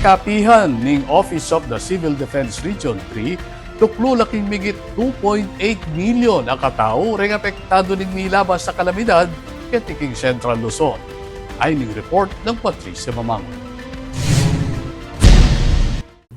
kapihan ning Office of the Civil Defense Region 3, tuklo laking migit 2.8 milyon ang katao ring apektado ning milabas sa kalamidad katiking Central Luzon. Ay ning report ng Patricia Mamangon.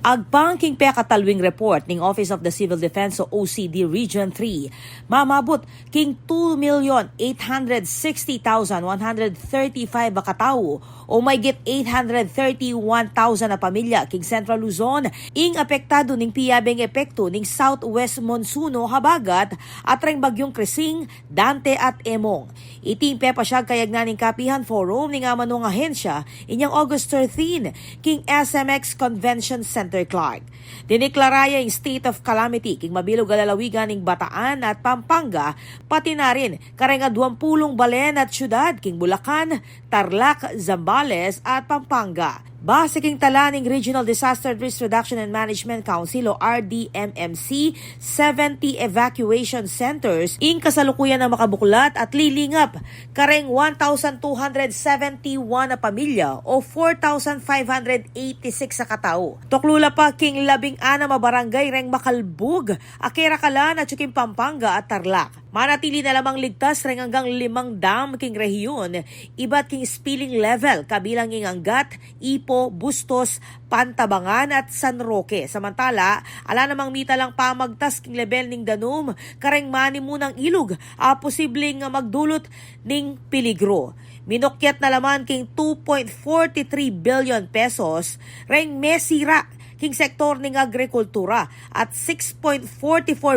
Agpang king pekatalwing report ng Office of the Civil Defense o OCD Region 3, mamabot king 2,860,135 katao o mayigit 831,000 na pamilya king Central Luzon ing apektado ning piyabeng epekto ning Southwest Monsuno habagat at ring bagyong Krising, Dante at Emong. Itimpe pa siya kayagnaning kapihan forum ning amanong ahensya inyang August 13 king SMX Convention Center Clark. Diniklaraya yung state of calamity king mabilog alalawigan ning Bataan at Pampanga, pati na rin kareng 20 balen at syudad king Bulacan, Tarlac, Zambales at Pampanga. Base king tala ning Regional Disaster Risk Reduction and Management Council o RDMMC, 70 evacuation centers ing kasalukuyan na makabuklat at lilingap kareng 1,271 na pamilya o 4,586 sa katao. Tuklula pa king 16 na barangay reng makalbug, Akira-Kalan at Chukim Pampanga at Tarlac. Manatili na lamang ligtas reng hanggang 5 dam king rehiyon, iba't king spilling level kabilang ing Angat, Ipo, Bustos, Pantabangan at San Roque. Samantala, ala namang mita lang pamagtas king level ning Danum, kareng mani munang ilog, posibleng magdulot ning peligro. Minukyat na laman king 2.43 billion pesos reng mesira king sektor ning agrikultura at 6.44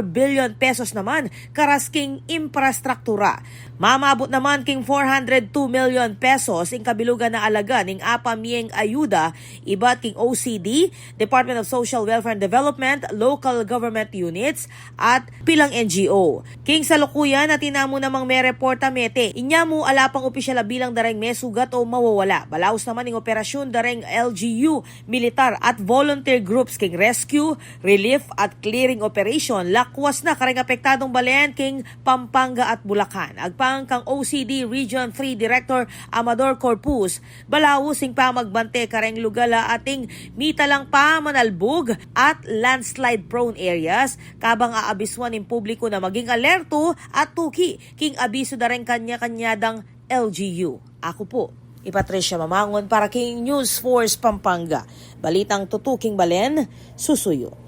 billion pesos naman karas king infrastruktura. Mamabot naman king 402 million pesos ing kabilugan na alaga ning apamyeng ayuda iba't king OCD, Department of Social Welfare and Development, local government units at pilang NGO. King salukuyan at tinamo namang may reporta mete. Inya mo alapang opisyal bilang dareng may sugat o mawawala. Balaos naman ning operasyon dareng LGU, militar at volunteer groups king rescue, relief at clearing operation lakwas na kareng apektadong balen king Pampanga at Bulacan. Agpang kang OCD Region 3 Director Amador Corpus, balaos sing pamagbante kareng lugala ating mita lang pa manalbog at landslide prone areas kabang aabiswan ng publiko na maging alerto at tuki king abiso dareng kanya-kanyadang LGU. Ako po, Patricia Mamangon para king News Force Pampanga. Balitang tutuking balen, susuyo.